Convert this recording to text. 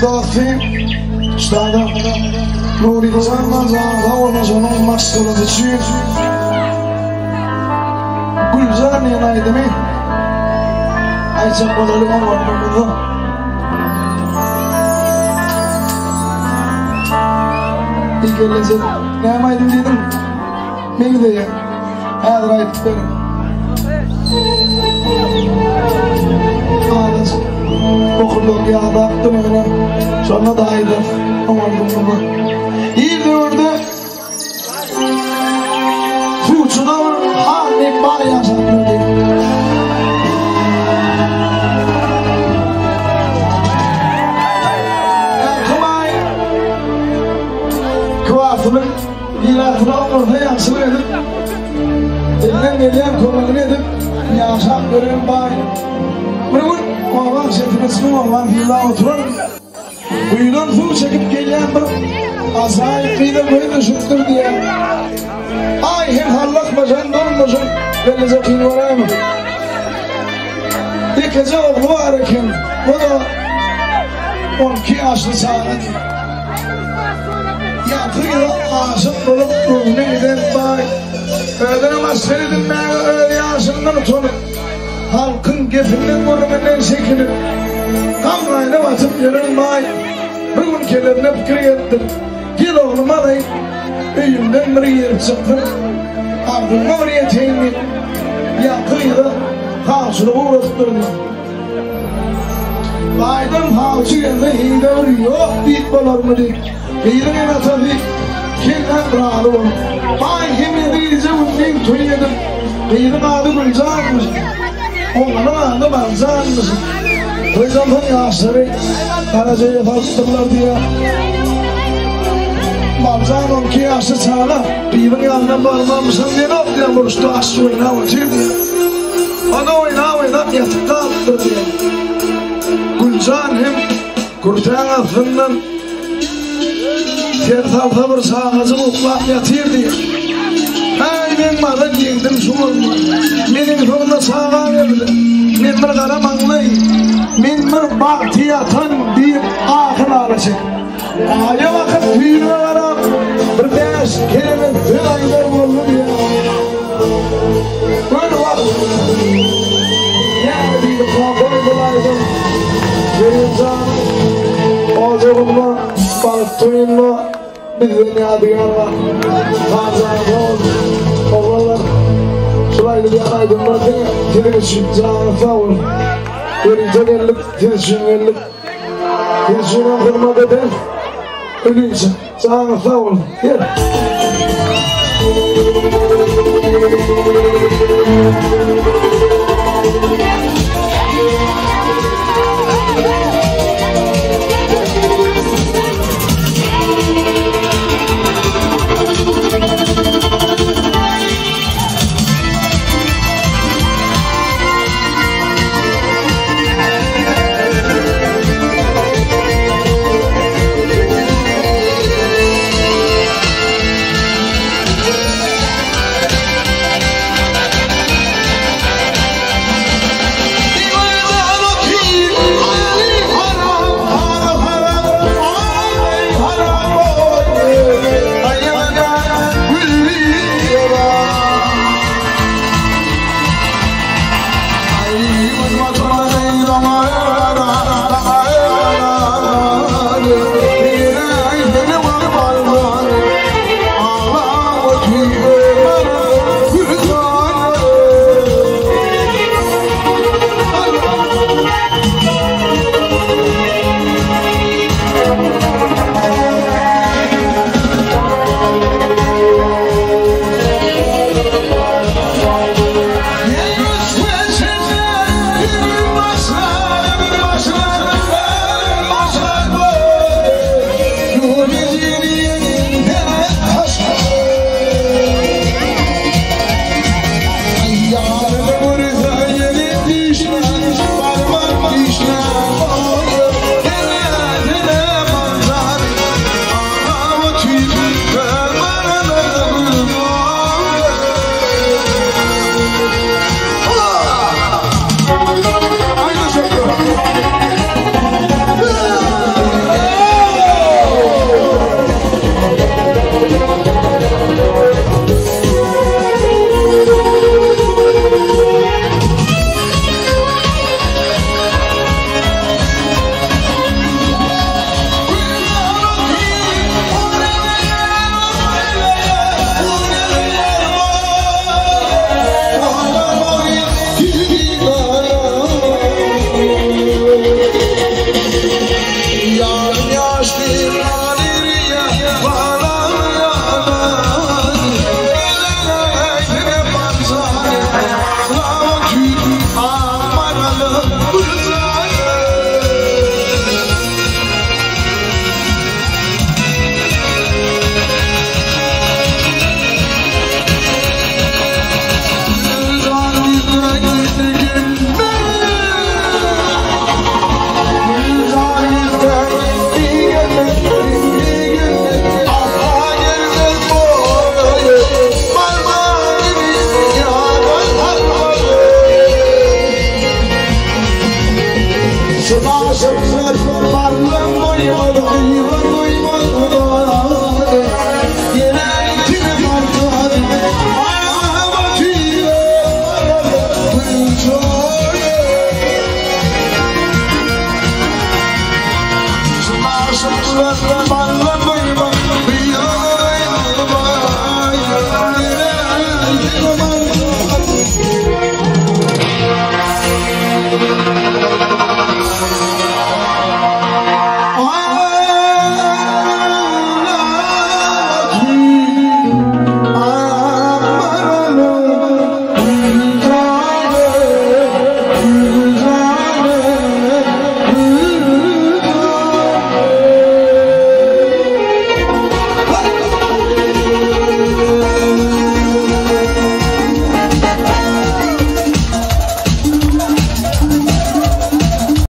Dağıtayım Üstadım Nuri kazanmaz Havamız onun maskıladı için Gülzar yanaydı mı? Ayçak balığı var burada İyi gelecek Ne yamaydım dedim Beni de ya Hadi ayıp benim Ağlasın Okurduk ya da attım öyle Sonra da aydı Amardım bunu İyi de orada Fuçuda var Halim var yaşandı diye Kolay Kıvatını İlatını orada yansılı edip Elinden gelen konunu edip Yaşam gören bari Bırakın Oğlan şefimizin oğlan hila oturur Buyudan full çekip gelen bir Azayip bir de böyle şuttur diye Ay hem hallak bacan durmasın Böylece kıyın oraya mı? İkisi oğlu var iken O da 12 yaşlı sağladı Yatıyla aşık bulup ruhunu giden bay Öğlenemez seni dinleyen öyle yaşından utanıp Halkın gefinden vurumenden çekinip Kamrayla batıp yerin bay Bugün kelerine fikir ettim Gel oğlum alayım Üyümden bir yer çıktım Ardımda oraya teğmin Yakıyla Havsunu uğratıp durdum Baydım havsu yerine hile vuruyor Bit bolar mı dik Hile gene tabi Kirlen brağlı olur Bay hemiyede unden tuy yedim Hile adı Gülcan'mış Onların adı Manzan'mış Hocamın yaşları Karaca'ya fazladılar diye Manzan 12 yaşlı çağla Bibin yanına bağlamamışsın diye Noktayan vuruştu aşçı oyna otur diye Onu oynap yatıp kalktır diye Gülcan hem kurtayan affından Ter talta bir sağızı mutlak yatır diye Ay ben bana giyindim şu olma Benim sonunda sağa verdi Men bir kara manlayım Men bir bahtiyatan bir akıl alacak Aya vakit tüyüne varam Bir beş kelime bir aylar oldu diye Böyle vakit Yani bir kapı kolaydım Gülcan Ocağımla Baktığımla Bizden yadıgar var Fazla oğlanlar Şurayla bir anaydım var diye Televizyon canı sağ olun Yerince gelip televizyon gelip Televizyona kırma dedi Ölüyse canı sağ olun Gel Şıma şıma